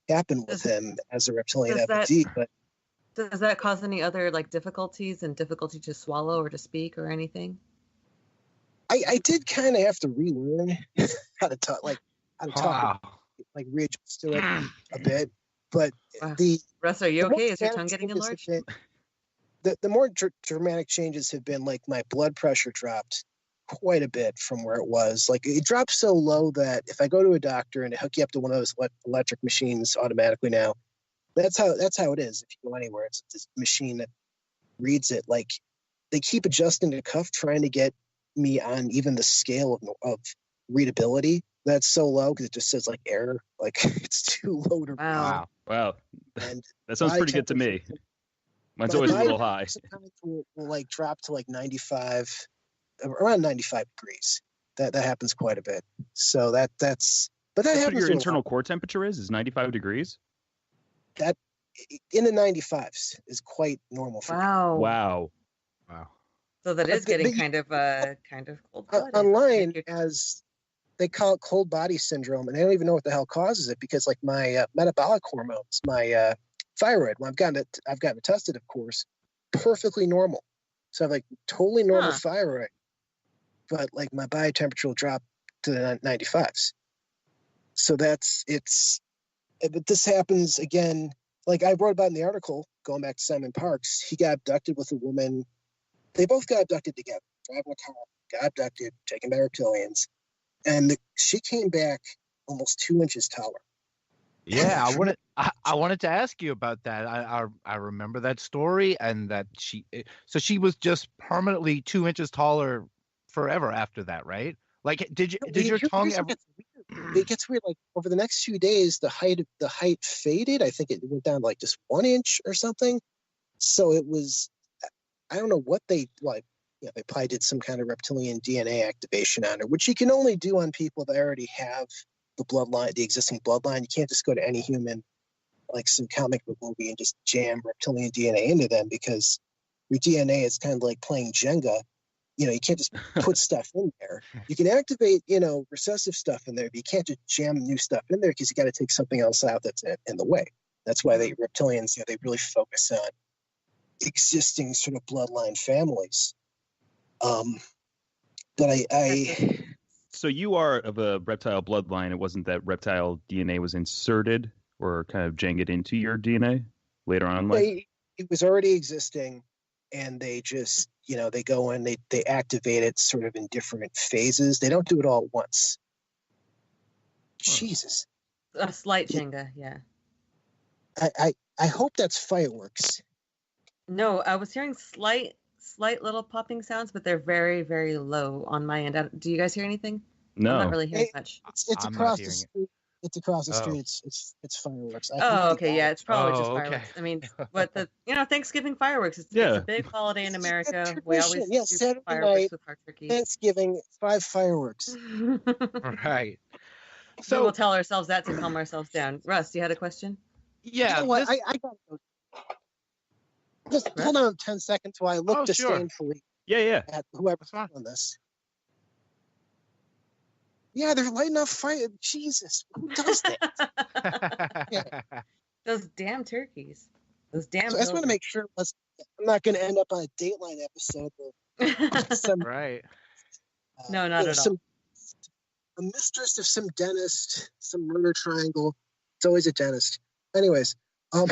happen with him as a reptilian does that- abductee. But Does that cause any other like difficulties and difficulty to swallow or to speak or anything? I did kind of have to relearn how to talk, like readjust to it a bit. But Russ, are you okay? Is your tongue getting enlarged? The more dramatic changes have been like my blood pressure dropped quite a bit from where it was. Like it dropped so low that if I go to a doctor and they hook you up to one of those electric machines automatically now, that's how it is. If you go anywhere, it's this machine that reads it. Like they keep adjusting the cuff, trying to get me on even the scale of readability. That's so low because it just says like error, like it's too low to read. Wow. And that sounds pretty good to me. Mine's always a little high. Sometimes will like drop to like 95, around 95 degrees. That happens quite a bit. So that's what your internal core temperature is 95 degrees. That in the 95s is quite normal for me. Wow. So that is getting kind of cold-blooded. Online, as they call it cold body syndrome, and I don't even know what the hell causes it because, like, my metabolic hormones, my thyroid, when I've gotten it tested, of course, perfectly normal. So I have like totally normal thyroid, but like my body temperature will drop to the 95s. So but this happens again. Like I wrote about in the article, going back to Simon Parks, he got abducted with a woman. They both got abducted together. Driving a car, got abducted, taken by reptilians, and she came back almost 2 inches taller. Yeah, I wanted to ask you about that. I remember that story, and that she was just permanently 2 inches taller forever after that, right? Like, did your tongue ever? It gets weird. Like over the next few days, the height faded. I think it went down to like just 1 inch or something. So it was, I don't know what they like. Yeah, they probably did some kind of reptilian DNA activation on her, which you can only do on people that already have the bloodline, the existing bloodline. You can't just go to any human, like some comic book movie, and just jam reptilian DNA into them because your DNA is kind of like playing Jenga. You know, you can't just put stuff in there. You can activate, recessive stuff in there, but you can't just jam new stuff in there because you got to take something else out that's in the way. That's why reptilians, they really focus on existing sort of bloodline families. But So you are of a reptile bloodline. It wasn't that reptile DNA was inserted or kind of janged into your DNA later on in life? It was already existing, and they just, they go in, they activate it sort of in different phases. They don't do it all at once. Jesus. A slight Jenga, yeah. I hope that's fireworks. No, I was hearing slight little popping sounds, but they're very, very low on my end. Do you guys hear anything? No. I'm not really hearing much. It's across the street. It's across the street. It's fireworks. Okay, yeah, it's probably just fireworks. Okay. I mean, Thanksgiving fireworks. It's a big holiday in America. We always do Saturday fireworks night, with our turkeys. Thanksgiving, 5 fireworks. Right. So we'll tell ourselves that to calm ourselves down. Russ, you had a question? Yeah. You know what? I got to go. Just hold on 10 seconds while I look disdainfully at whoever's on this. Yeah, they're lighting up fire. Jesus, who does that? Those damn turkeys. Those damn. So I just want to make sure I'm not going to end up on a Dateline episode. Right. No, not at all. A mistress of some dentist, some murder triangle. It's always a dentist. Anyways, I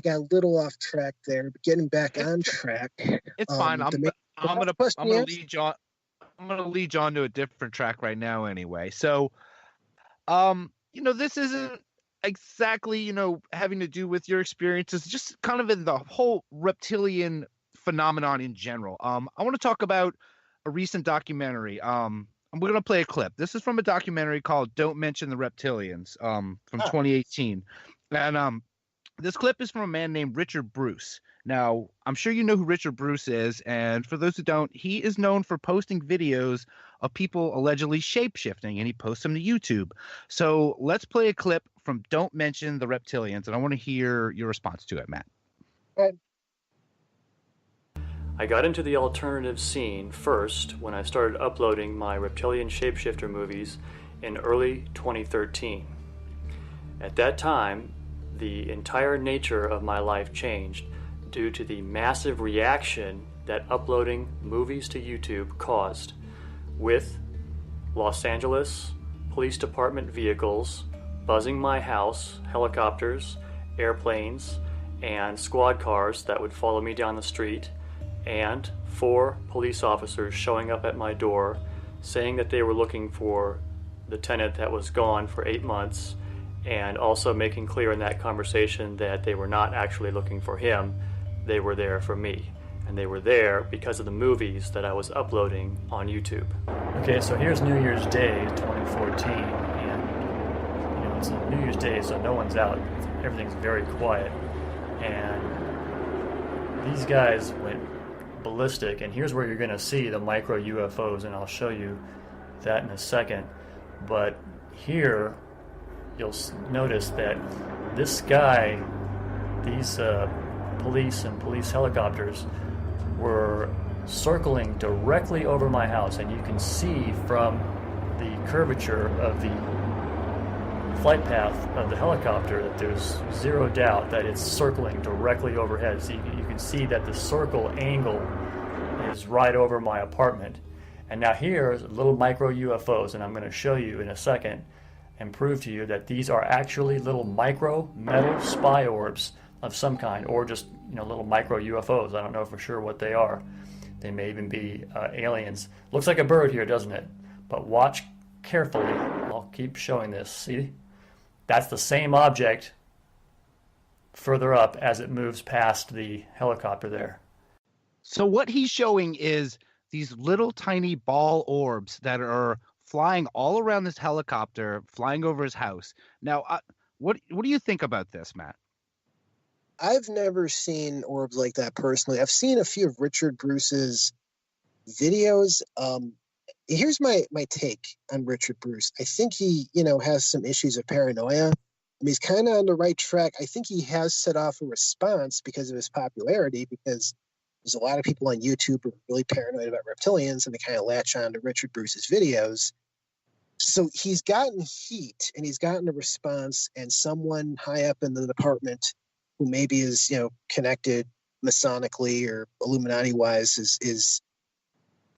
got a little off track there, but getting back on track. It's fine. I'm gonna lead you on. I'm gonna lead you on to a different track right now, anyway. So, this isn't exactly having to do with your experiences, just kind of in the whole reptilian phenomenon in general. I want to talk about a recent documentary. I'm going to play a clip. This is from a documentary called "Don't Mention the Reptilians" from 2018, and this clip is from a man named Richard Bruce. Now, I'm sure you know who Richard Bruce is, and for those who don't, he is known for posting videos of people allegedly shape-shifting, and he posts them to YouTube. So let's play a clip from Don't Mention the Reptilians, and I want to hear your response to it, Matt. I got into the alternative scene first when I started uploading my reptilian shapeshifter movies in early 2013. At that time, the entire nature of my life changed due to the massive reaction that uploading movies to YouTube caused, with Los Angeles Police Department vehicles buzzing my house, helicopters, airplanes, and squad cars that would follow me down the street, and 4 police officers showing up at my door saying that they were looking for the tenant that was gone for 8 months, and also making clear in that conversation that they were not actually looking for him, they were there for me. And they were there because of the movies that I was uploading on YouTube. Okay, so here's New Year's Day 2014, and it's a New Year's Day, so no one's out. Everything's very quiet, and these guys went ballistic, and here's where you're going to see the micro UFOs, and I'll show you that in a second. But here you'll notice that this sky, these police and police helicopters were circling directly over my house, and you can see from the curvature of the flight path of the helicopter that there's zero doubt that it's circling directly overhead. So you can see that the circle angle is right over my apartment. And now here's little micro UFOs, and I'm going to show you in a second and prove to you that these are actually little micro metal spy orbs of some kind, or just little micro UFOs. I don't know for sure what they are. They may even be aliens. Looks like a bird here, doesn't it? But watch carefully. I'll keep showing this. See? That's the same object further up as it moves past the helicopter there. So what he's showing is these little tiny ball orbs that are flying all around this helicopter, flying over his house. Now, what do you think about this, Matt? I've never seen orbs like that personally. I've seen a few of Richard Bruce's videos. Here's my take on Richard Bruce. I think he, has some issues of paranoia. He's kind of on the right track. I think he has set off a response because of his popularity, because there's a lot of people on YouTube who are really paranoid about reptilians, and they kind of latch on to Richard Bruce's videos. So he's gotten heat, and he's gotten a response, and someone high up in the department who maybe is, connected Masonically or Illuminati-wise is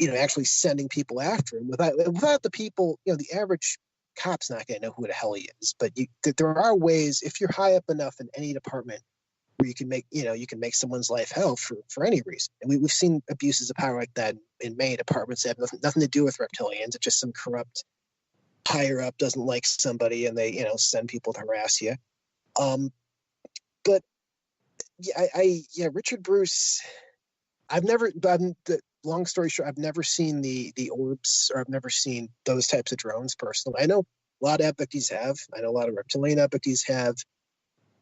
actually sending people after him. Without the people, the average cop's not going to know who the hell he is. But there are ways, if you're high up enough in any department, where you can make someone's life hell for any reason. And we've seen abuses of power like that in many departments that have nothing to do with reptilians. It's just some corrupt higher up doesn't like somebody, and they send people to harass you. But Richard Bruce, long story short, I've never seen the orbs, or I've never seen those types of drones personally. I know a lot of abductees have. I know a lot of reptilian abductees have.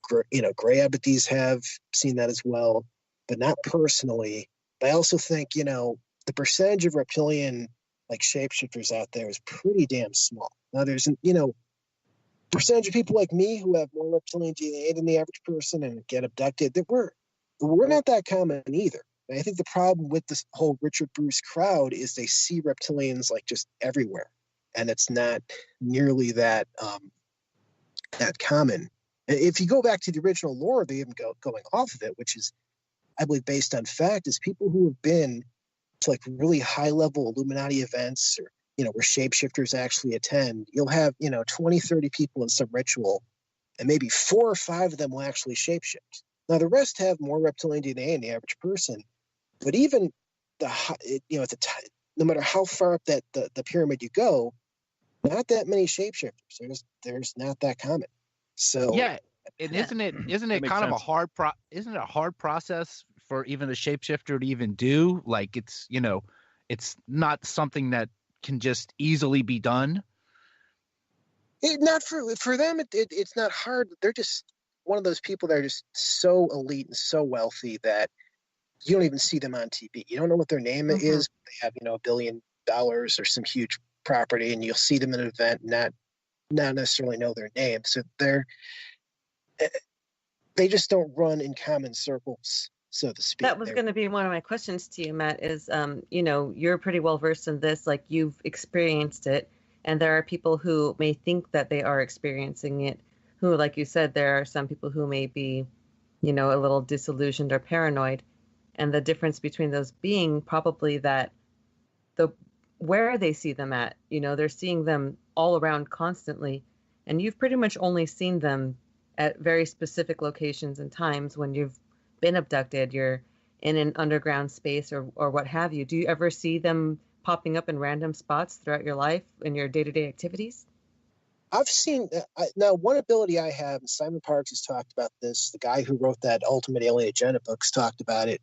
Gray abductees have seen that as well, but not personally. But I also think, the percentage of reptilian shapeshifters out there is pretty damn small. Now there's, percentage of people like me who have more reptilian DNA than the average person and get abducted, that we're not that common either. And I think the problem with this whole Richard Bruce crowd is they see reptilians just everywhere, and it's not nearly that common. If you go back to the original lore, they even going off of it, which is, I believe, based on fact, is people who have been to really high level Illuminati events, or where shapeshifters actually attend. You'll have 20, 30 people in some ritual, and maybe 4 or 5 of them will actually shapeshift. Now the rest have more reptilian DNA than the average person, but even no matter how far up the pyramid you go, not that many shapeshifters. There's not that common. So yeah, and isn't it kind of a hard isn't it a hard process for even the shapeshifter to even do? It's not something that can just easily be done. Not for them. It's not hard. They're just one of those people that are just so elite and so wealthy that you don't even see them on TV. You don't know what their name is. They have $1 billion or some huge property, and you'll see them in an event, not necessarily know their name. So they just don't run in common circles, so to speak. That was going to be one of my questions to you, Matt, is, you're pretty well versed in this, you've experienced it. And there are people who may think that they are experiencing it, who, like you said, there are some people who may be, a little disillusioned or paranoid. And the difference between those being probably that where they see them at, they're seeing them all around constantly. And you've pretty much only seen them at very specific locations and times when you've been abducted, you're in an underground space or what have you. Do you ever see them popping up in random spots throughout your life in your day-to-day activities? I've seen, now one ability I have, and Simon Parks has talked about this, the guy who wrote that Ultimate Alien Agenda books talked about it.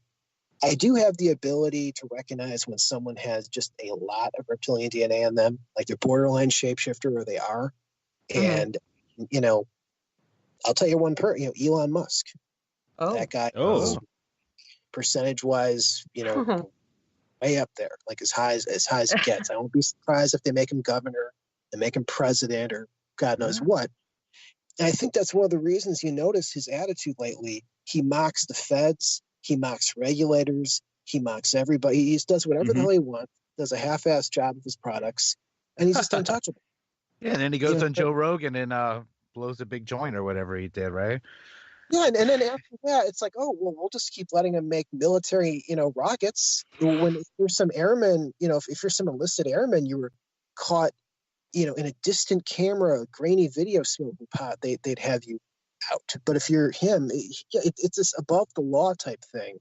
I do have the ability to recognize when someone has just a lot of reptilian DNA in them, like they're borderline shapeshifter or they are. And, I'll tell you one Elon Musk. Oh. That guy, percentage-wise, way up there, like as high as it gets. I won't be surprised if they make him governor, they make him president, or God knows what. And I think that's one of the reasons you notice his attitude lately. He mocks the feds. He mocks regulators. He mocks everybody. He just does whatever the hell he wants, does a half-assed job of his products, and he's just untouchable. Yeah, and then he goes on Joe Rogan and blows a big joint or whatever he did, right? Yeah, and then after that, it's like, oh, well, we'll just keep letting him make military, rockets. When if you're some airman, if you're some enlisted airman, you were caught, in a distant camera, grainy video smoking pot, they'd have you out. But if you're him, it's this above the law type thing.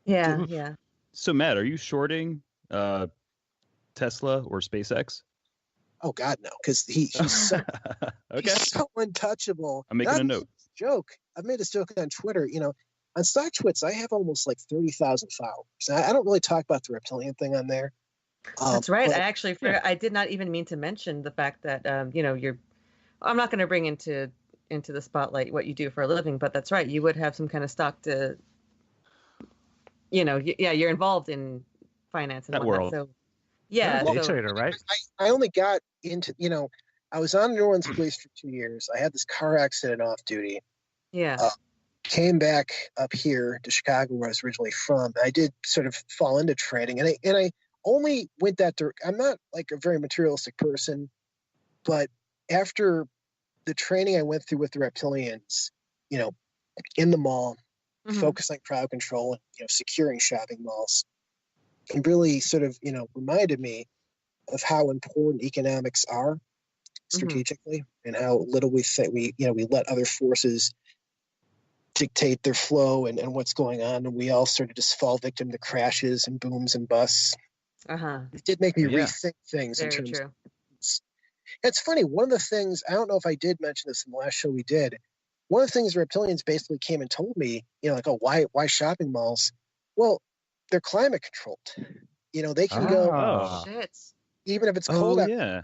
Yeah, yeah. So, Matt, are you shorting Tesla or SpaceX? Oh God, no, because he's so he's so untouchable. I'm making a note. Joke. I've made this joke on Twitter. On StockTwits, I have almost like 30,000 followers. I don't really talk about the reptilian thing on there. That's right. I actually forgot. I did not even mean to mention the fact that you're. I'm not going to bring into the spotlight what you do for a living, but that's right. You would have some kind of stock to. You're involved in finance and that whatnot. world. So, yeah, day trader, right? I only got into I was on New Orleans police for 2 years. I had this car accident off duty. Yeah. Came back up here to Chicago, where I was originally from. I did sort of fall into trading, and I only went that direction. I'm not like a very materialistic person, but after the training I went through with the Reptilians, in the mall, focused on crowd control, and securing shopping malls, it really sort of reminded me of how important economics are strategically, and how little we think we let other forces dictate their flow and what's going on, and we all sort of just fall victim to crashes and booms and busts. It did make me rethink things. Very in terms true. of it's funny, one of the things, I don't know if I did mention this in the last show we did, one of the things Reptilians basically came and told me, why shopping malls? Well, they're climate controlled. They can go Shit. even if it's cold out. Yeah.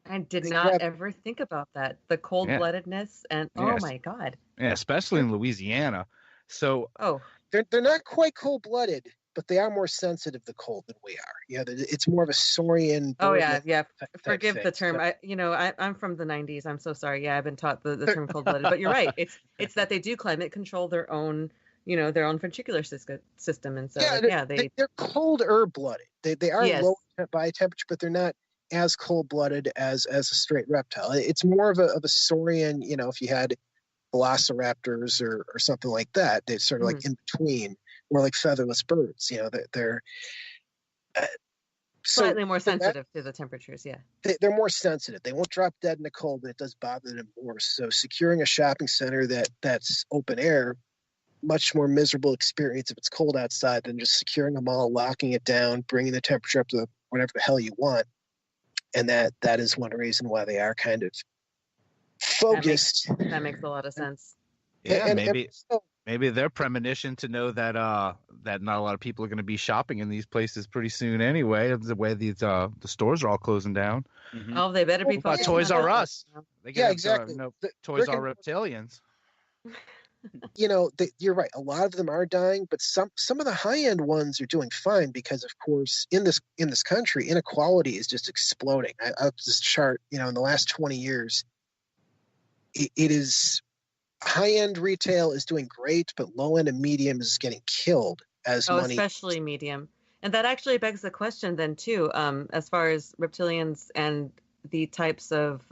I did not ever think about that. The cold-bloodedness and oh my God. Yeah, especially in Louisiana. So they're not quite cold-blooded, but they are more sensitive to cold than we are. It's more of a saurian. Oh yeah. Forgive thing. the term. I'm from the 90s. I'm so sorry. Yeah, I've been taught the term cold-blooded, but you're right. It's that they do climate control their own, their own ventricular system, and so they're colder-blooded. They are low body temperature, but they're not as cold-blooded as a straight reptile. It's more of a saurian. If you had velociraptors or something like that, they're sort of like in between, more like featherless birds. They're slightly more sensitive to the temperatures. Yeah, they're more sensitive. They won't drop dead in the cold, but it does bother them more. So securing a shopping center that's open air, much more miserable experience if it's cold outside than just securing a mall, locking it down, bringing the temperature up to whatever the hell you want. And that is one reason why they are kind of focused. That makes a lot of sense. Yeah, maybe their premonition to know that that not a lot of people are going to be shopping in these places pretty soon anyway. The way these the stores are all closing down. Oh, they better be. About Toys R Us. Exactly. Toys R Reptilians. You're right. A lot of them are dying, but some of the high end ones are doing fine because, of course, in this country, inequality is just exploding. I this chart, in the last 20 years, it is high end retail is doing great, but low end and medium is getting killed as money. Especially medium, and that actually begs the question then too, as far as reptilians and the types of